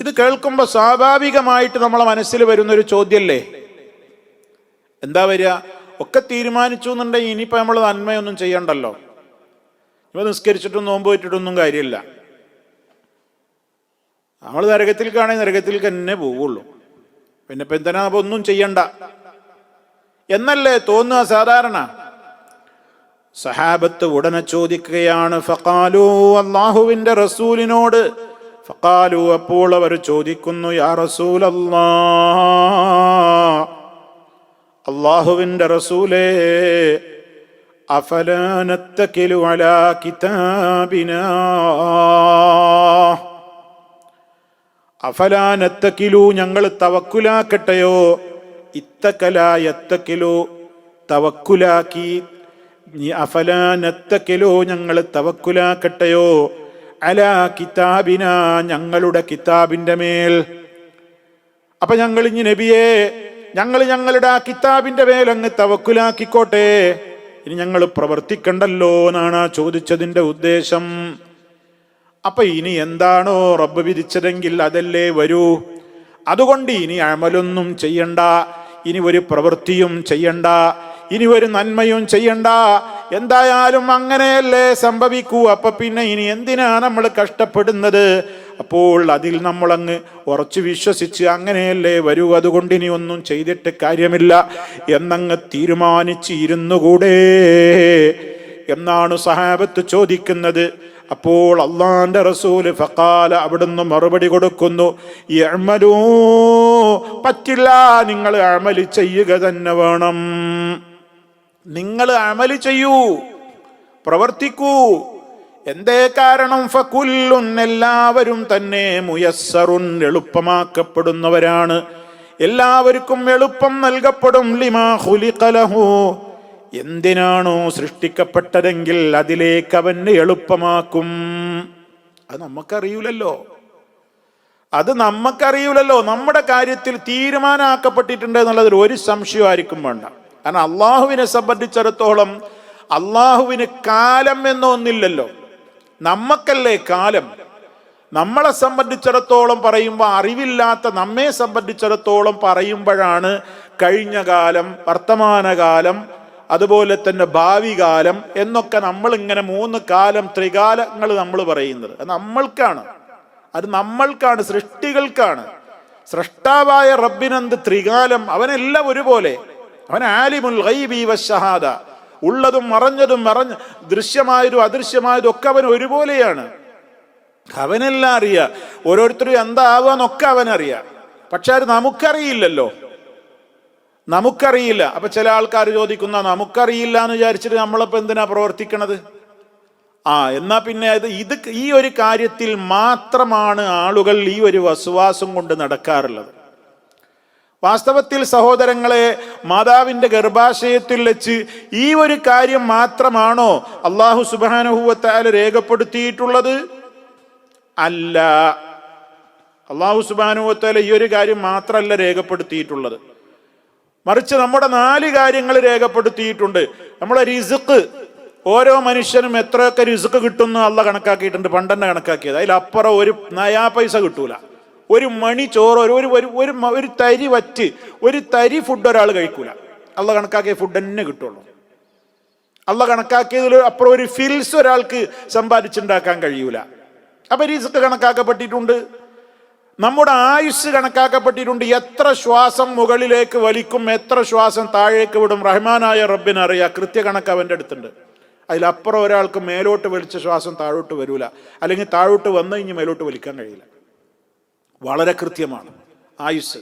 ഇത് കേൾക്കുമ്പോൾ സ്വാഭാവികമായിട്ട് നമ്മളെ മനസ്സിൽ വരുന്നൊരു ചോദ്യമല്ലേ, എന്താ വരിക? ഒക്കെ തീരുമാനിച്ചു എന്നുണ്ടെങ്കിൽ ഇനിയിപ്പോൾ നമ്മൾ നന്മയൊന്നും ചെയ്യണ്ടല്ലോ, ഇപ്പം നിസ്കരിച്ചിട്ടും നോമ്പ് വെച്ചിട്ടൊന്നും കാര്യമില്ല, നമ്മൾ നരകത്തിലേക്കാണെങ്കിൽ നരകത്തിലേക്ക് തന്നെ പോവുള്ളൂ, പിന്നെ ഇപ്പം എന്തിനാ അപ്പോൾ ഒന്നും ചെയ്യണ്ട എന്നല്ലേ തോന്നുക സാധാരണ. സഹാബത്ത് ഉടനെ ചോദിക്കുകയാണ്, ഫഖാലു, അല്ലാഹുവിന്റെ റസൂലിനോട്, ഫഖാലു, അപ്പോൾ അവർ ചോദിക്കുന്നു, യാ റസൂലല്ലാഹ്, അല്ലാഹുവിന്റെ റസൂലേ, അഫലാ നത്തകിലു അലാ കിതാബിനാ, അഫലാ നത്തകിലു, ഞങ്ങൾ തവക്കുലാക്കട്ടെയോ, ഇത്തക്കലാ യത്തകിലു, തവക്കുലാക്കി, അഫലാ നത്തകിലു, ഞങ്ങൾ തവക്കുലാക്കട്ടെയോ, അലാ കിതാബിന, ഞങ്ങളുടെ കിതാബിന്റെ മേൽ. അപ്പൊ ഞങ്ങൾ ഇനി നബിയെ, ഞങ്ങളുടെ ആ കിതാബിന്റെ മേൽ അങ്ങ് തവക്കുലാക്കിക്കോട്ടെ, ഇനി ഞങ്ങൾ പ്രവർത്തിക്കണ്ടല്ലോ എന്നാണ് ചോദിച്ചതിന്റെ ഉദ്ദേശം. അപ്പൊ ഇനി എന്താണോ റബ്ബ് വിധിച്ചതെങ്കിൽ അതല്ലേ വരൂ. അതുകൊണ്ട് ഇനി അമലൊന്നും ചെയ്യണ്ട, ഇനി ഒരു പ്രവൃത്തിയും ചെയ്യണ്ട, ഇനി ഒരു നന്മയും ചെയ്യണ്ട, എന്തായാലും അങ്ങനെയല്ലേ സംഭവിക്കൂ. അപ്പൊ പിന്നെ ഇനി എന്തിനാ നമ്മൾ കഷ്ടപ്പെടുന്നത്? അപ്പോൾ അതിൽ നമ്മളങ്ങ് ഉറച്ചു വിശ്വസിച്ച് അങ്ങനെയല്ലേ വരൂ, അതുകൊണ്ട് ഇനി ഒന്നും ചെയ്തിട്ട് കാര്യമില്ല എന്നങ്ങ് തീരുമാനിച്ച് ഇരുന്നുകൂടെ എന്നാണ് സഹാബത്ത് ചോദിക്കുന്നത്. അപ്പോൾ അള്ളാന്റെ റസൂല് ഫഖാല, അവിടുന്ന് മറുപടി കൊടുക്കുന്നു, യഅ്മലൂ, പറ്റില്ല, നിങ്ങൾ അമല് ചെയ്യുക തന്നെ വേണം, നിങ്ങൾ അമല് ചെയ്യൂ, പ്രവർത്തിക്കൂ. എന്തേ കാരണം? ഫകുല്ലുൻ, എല്ലാവരും തന്നെ, മുയസ്സറുൻ, എളുപ്പമാക്കപ്പെടുന്നവരാണ്, എല്ലാവർക്കും എളുപ്പം നൽകപ്പെടും, ലിമാ ഖുലിഖ ലഹു, എന്തിനാണോ സൃഷ്ടിക്കപ്പെട്ടതെങ്കിൽ അതിലേക്ക് അവന് എളുപ്പമാക്കും. അത് നമുക്കറിയൂലല്ലോ, നമ്മുടെ കാര്യത്തിൽ തീരുമാനമാക്കപ്പെട്ടിട്ടുണ്ട് എന്നുള്ളതിൽ ഒരു സംശയം ആയിരിക്കും വേണ്ട. കാരണം അള്ളാഹുവിനെ സംബന്ധിച്ചിടത്തോളം അള്ളാഹുവിന് കാലം എന്നൊന്നില്ലല്ലോ, നമ്മക്കല്ലേ കാലം. നമ്മളെ സംബന്ധിച്ചിടത്തോളം പറയുമ്പോൾ, അറിവില്ലാത്ത നമ്മെ സംബന്ധിച്ചിടത്തോളം പറയുമ്പോഴാണ് കഴിഞ്ഞ കാലം, വർത്തമാനകാലം, അതുപോലെ തന്നെ ഭാവി കാലം എന്നൊക്കെ നമ്മളിങ്ങനെ 3 കാലം, ത്രികാലങ്ങൾ നമ്മൾ പറയുന്നത്. അത് നമ്മൾക്കാണ്, സൃഷ്ടികൾക്കാണ്. സൃഷ്ടാവായ റബ്ബിനെന്ത് ത്രികാലം? അവനെല്ലാം ഒരുപോലെ, അവൻ ആലിമുൽ ഗൈബി വശഹാദ, ഉള്ളതും മറഞ്ഞതും ദൃശ്യമായതും അദൃശ്യമായതും ഒക്കെ അവൻ ഒരുപോലെയാണ്. അവനെല്ലാം അറിയാം, ഓരോരുത്തരും എന്താവാന്നൊക്കെ അവനറിയാം. പക്ഷെ അത് നമുക്കറിയില്ലല്ലോ, നമുക്കറിയില്ല. അപ്പൊ ചില ആൾക്കാർ ചോദിക്കുന്ന, നമുക്കറിയില്ല എന്ന് വിചാരിച്ചിട്ട് നമ്മളിപ്പോ എന്തിനാ പ്രവർത്തിക്കണത്? എന്നാ പിന്നെ ഈ ഒരു കാര്യത്തിൽ മാത്രമാണ് ആളുകൾ ഈ ഒരു വസ്വാസം കൊണ്ട് നടക്കാറുള്ളത്. വാസ്തവത്തിൽ സഹോദരങ്ങളെ, മാതാവിന്റെ ഗർഭാശയത്തിൽ വെച്ച് ഈ ഒരു കാര്യം മാത്രമാണോ അല്ലാഹു സുബ്ഹാനഹു വ തആല രേഖപ്പെടുത്തിയിട്ടുള്ളത്? അല്ല, അല്ലാഹു സുബ്ഹാനഹു വ തആല ഈ ഒരു കാര്യം മാത്രമല്ല രേഖപ്പെടുത്തിയിട്ടുള്ളത്, മറിച്ച് നമ്മുടെ 4 കാര്യങ്ങൾ രേഖപ്പെടുത്തിയിട്ടുണ്ട്. നമ്മളെ റിസ്ക്, ഓരോ മനുഷ്യനും എത്രയൊക്കെ റിസ്ക് കിട്ടുന്നു അള്ളാഹ് കണക്കാക്കിയിട്ടുണ്ട്, പണ്ടെന്നെ കണക്കാക്കിയത്. അതിലപ്പുറം ഒരു നയാ പൈസ കിട്ടൂല. ഒരു മണി ചോറ്, ഒരു തരി വറ്റ്, ഒരു തരി ഫുഡ് ഒരാൾ കഴിക്കൂല. അള്ളാഹ് കണക്കാക്കിയ ഫുഡ് തന്നെ കിട്ടുള്ളൂ. അള്ളാഹ് കണക്കാക്കിയതിൽ അപ്പുറം ഒരു ഫിൽസ് ഒരാൾക്ക് സമ്പാദിച്ചുണ്ടാക്കാൻ കഴിയൂല. അപ്പൊ റിസ്ക് കണക്കാക്കപ്പെട്ടിട്ടുണ്ട്, നമ്മുടെ ആയുസ് കണക്കാക്കപ്പെട്ടിട്ടുണ്ട്. എത്ര ശ്വാസം മുകളിലേക്ക് വലിക്കും, എത്ര ശ്വാസം താഴേക്ക് വിടും, റഹ്മാനായ റബ്ബിനറിയാം. കൃത്യകണക്ക് അവൻ്റെ അടുത്തുണ്ട്. അതിലപ്പുറം ഒരാൾക്ക് മേലോട്ട് വലിച്ച ശ്വാസം താഴോട്ട് വരൂല, അല്ലെങ്കിൽ താഴോട്ട് വന്നു കഴിഞ്ഞ് മേലോട്ട് വലിക്കാൻ കഴിയില്ല. വളരെ കൃത്യമാണ് ആയുസ്.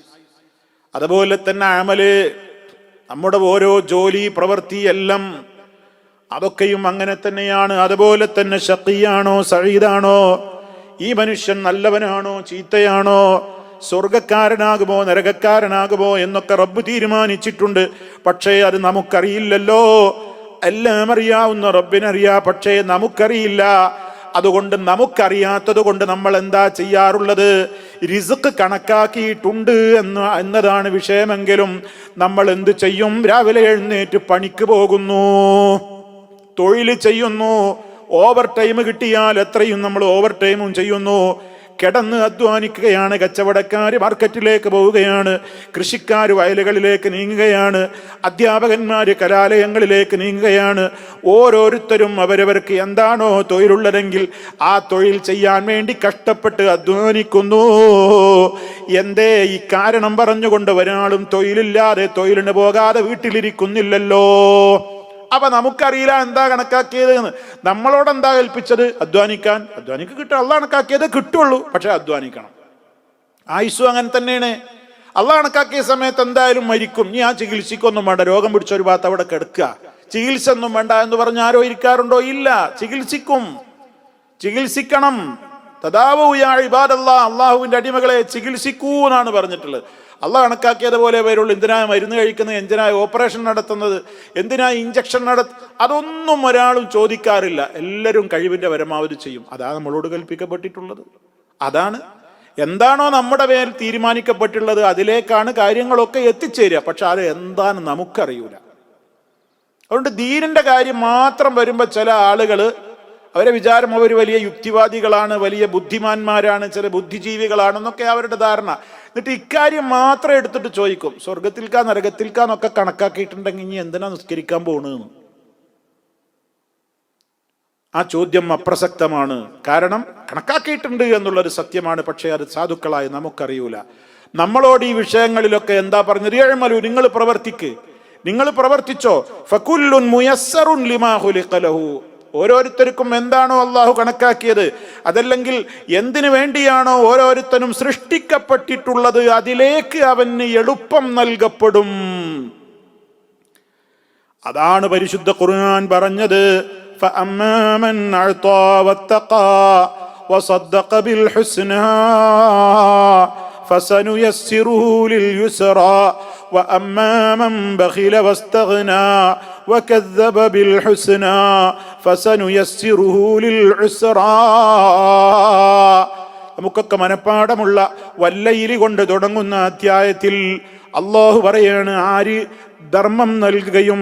അതുപോലെ തന്നെ അമല്, നമ്മുടെ ഓരോ ജോലി പ്രവൃത്തി എല്ലാം അതൊക്കെയും അങ്ങനെ തന്നെയാണ്. അതുപോലെ തന്നെ ശഖിയാണോ സഈദാണോ, ഈ മനുഷ്യൻ നല്ലവനാണോ ചീത്തയാണോ, സ്വർഗക്കാരനാകുമോ നരകക്കാരനാകുമോ എന്നൊക്കെ റബ്ബ് തീരുമാനിച്ചിട്ടുണ്ട്. പക്ഷേ അത് നമുക്കറിയില്ലല്ലോ. എല്ലാം അറിയാവുന്ന റബ്ബിനറിയാം, പക്ഷേ നമുക്കറിയില്ല. അതുകൊണ്ട് നമുക്കറിയാത്തത് കൊണ്ട് നമ്മൾ എന്താ ചെയ്യാറുള്ളത്? റിസ്ക് കണക്കാക്കിയിട്ടുണ്ട് എന്നതാണ് വിഷയമെങ്കിലും നമ്മൾ എന്ത് ചെയ്യും? രാവിലെ എഴുന്നേറ്റ് പണിക്ക് പോകുന്നു, തൊഴിൽ ചെയ്യുന്നു, ഓവർ ടൈം കിട്ടിയാൽ എത്രയും നമ്മൾ ഓവർ ടൈമും ചെയ്യുന്നു. കിടന്ന് അധ്വാനിക്കുകയാണ്, കച്ചവടക്കാർ മാർക്കറ്റിലേക്ക് പോവുകയാണ്, കൃഷിക്കാർ വയലുകളിലേക്ക് നീങ്ങുകയാണ്, അധ്യാപകന്മാർ കലാലയങ്ങളിലേക്ക് നീങ്ങുകയാണ്. ഓരോരുത്തരും അവരവർക്ക് എന്താണോ തൊഴിലുള്ളതെങ്കിൽ ആ തൊഴിൽ ചെയ്യാൻ വേണ്ടി കഷ്ടപ്പെട്ട് അധ്വാനിക്കുന്നു. എന്തേ ഈ കാരണം പറഞ്ഞുകൊണ്ട് ഒരാളും തൊഴിലില്ലാതെ തൊഴിലിന് പോകാതെ വീട്ടിലിരിക്കുന്നില്ലല്ലോ. അപ്പൊ നമുക്കറിയില്ല എന്താ കണക്കാക്കിയത് എന്ന്. നമ്മളോട് എന്താ കൽപ്പിച്ചത്? അധ്വാനിക്കാൻ. അധ്വാനിക്ക് കിട്ടും, അള്ളാഹ് കണക്കാക്കിയത് കിട്ടുള്ളൂ, പക്ഷെ അധ്വാനിക്കണം. ആയുസ്സും അങ്ങനെ തന്നെയാണ്. അള്ളാഹ് കണക്കാക്കിയ സമയത്ത് എന്തായാലും മരിക്കും. ഇനി ആ ചികിത്സക്കൊന്നും വേണ്ട, രോഗം പിടിച്ച ഒരു ഭാഗത്ത് അവിടെ കിടക്കുക, ചികിത്സ ഒന്നും വേണ്ട എന്ന് പറഞ്ഞ് ആരോ ഇരിക്കാറുണ്ടോ? ഇല്ല, ചികിത്സിക്കും, ചികിത്സിക്കണം. തദാവൂ യാ ഇബാദല്ലാഹ്, അള്ളാഹുവിന്റെ അടിമകളെ ചികിത്സിക്കൂ എന്നാണ് പറഞ്ഞിട്ടുള്ളത്. അള്ളാഹ് കണക്കാക്കിയതുപോലെ വരുള്ളൂ. എന്തിനാ മരുന്ന് കഴിക്കുന്നത്, എന്തിനാ ഓപ്പറേഷൻ നടത്തുന്നത്, എന്തിനാ ഇഞ്ചക്ഷൻ അതൊന്നും ഒരാളും ചോദിക്കാറില്ല. എല്ലാവരും കഴിവിന്റെ പരമാവധി ചെയ്യും. അതാണ് നമ്മളോട് കൽപ്പിക്കപ്പെട്ടിട്ടുള്ളത്. അതാണ് എന്താണോ നമ്മുടെ പേരിൽ തീരുമാനിക്കപ്പെട്ടുള്ളത് അതിലേക്കാണ് കാര്യങ്ങളൊക്കെ എത്തിച്ചേരുക. പക്ഷെ അത് എന്താണെന്ന് നമുക്കറിയൂല. അതുകൊണ്ട് ദീനിന്റെ കാര്യം മാത്രം വരുമ്പോൾ ചില ആളുകൾ അവരെ വിചാരം അവർ വലിയ യുക്തിവാദികളാണ്, വലിയ ബുദ്ധിമാന്മാരാണ്, ചില ബുദ്ധിജീവികളാണെന്നൊക്കെ അവരുടെ ധാരണ. എന്നിട്ട് ഇക്കാര്യം മാത്രം എടുത്തിട്ട് ചോദിക്കും, സ്വർഗത്തിൽക്കാ നരകത്തിൽക്കാന്നൊക്കെ കണക്കാക്കിയിട്ടുണ്ടെങ്കിൽ ഇനി എന്തിനാ നിസ്കരിക്കാൻ പോണെന്ന്. ആ ചോദ്യം അപ്രസക്തമാണ്. കാരണം കണക്കാക്കിയിട്ടുണ്ട് എന്നുള്ളൊരു സത്യമാണ്. പക്ഷേ അത് സാധുക്കളായി നമുക്കറിയൂല. നമ്മളോട് ഈ വിഷയങ്ങളിലൊക്കെ എന്താ പറഞ്ഞത്? ഇഅ്മലൂ, നിങ്ങൾ പ്രവർത്തിക്ക്, നിങ്ങൾ പ്രവർത്തിച്ചോ. ഫകുല്ലുൻ മുയസ്സറുൻ ലിമാ ഖുലിഖ ലഹു, ഓരോരുത്തർക്കും എന്താണോ അള്ളാഹു കണക്കാക്കിയത്, അതല്ലെങ്കിൽ എന്തിനു വേണ്ടിയാണോ ഓരോരുത്തരും സൃഷ്ടിക്കപ്പെട്ടിട്ടുള്ളത് അതിലേക്ക് അവന് എളുപ്പം നൽകപ്പെടും. അതാണ് പരിശുദ്ധ ഖുർആൻ പറഞ്ഞത്. فأما من أعطى واتقى وصدق بالحسنى فسنيسره لليسرى وأما من بخل واستغنى وكذب بالحسنى فسنيسره للعسرى. നമുക്കൊക്കെ മനപ്പാടമുള്ള വല്ലയിലി കൊണ്ട് തുടങ്ങുന്ന അധ്യായത്തിൽ അള്ളാഹു പറയാണ്, ആര് ധർമ്മം നൽകുകയും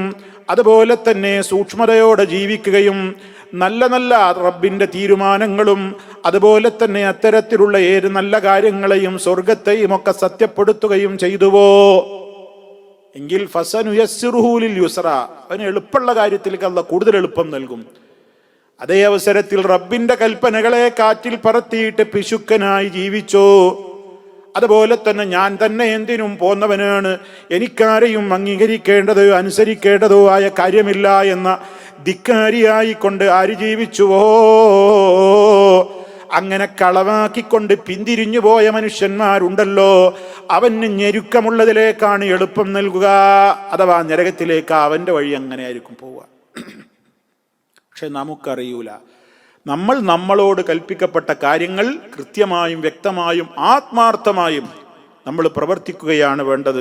അതുപോലെ തന്നെ സൂക്ഷ്മതയോടെ ജീവിക്കുകയും നല്ല നല്ല റബ്ബിന്റെ തീരുമാനങ്ങളും അതുപോലെ തന്നെ അത്തരത്തിലുള്ള ഏത് നല്ല കാര്യങ്ങളെയും സ്വർഗത്തെയും ഒക്കെ സത്യപ്പെടുത്തുകയും ചെയ്തുവോ എങ്കിൽ ഫസനുയസ്സിറുഹു ലിൽ യുസ്റ, അവന് എളുപ്പമുള്ള കാര്യത്തിലേക്ക് അല്ലാഹ് കൂടുതൽ എളുപ്പം നൽകും. അതേ അവസരത്തിൽ റബ്ബിന്റെ കൽപ്പനകളെ കാറ്റിൽ പറത്തിയിട്ട് പിശുക്കനായി ജീവിച്ചോ, അതുപോലെ തന്നെ ഞാൻ തന്നെ എന്തിനും പോന്നവനാണ്, എനിക്കാരെയും അംഗീകരിക്കേണ്ടതോ അനുസരിക്കേണ്ടതോ ആയ കാര്യമില്ല എന്ന ധിക്കാരിയായിക്കൊണ്ട് ആര് ജീവിച്ചുവോ, അങ്ങനെ കളവാക്കിക്കൊണ്ട് പിന്തിരിഞ്ഞു പോയ മനുഷ്യന്മാരുണ്ടല്ലോ, അവന് ഞെരുക്കമുള്ളതിലേക്കാണ് എളുപ്പം നൽകുക. അഥവാ നരകത്തിലേക്ക് അവന്റെ വഴി അങ്ങനെ ആയിരിക്കും പോവുക. പക്ഷെ നമുക്കറിയൂല. നമ്മൾ നമ്മളോട് കൽപ്പിക്കപ്പെട്ട കാര്യങ്ങൾ കൃത്യമായും വ്യക്തമായും ആത്മാർത്ഥമായും നമ്മൾ പ്രവർത്തിക്കുകയാണ് വേണ്ടത്.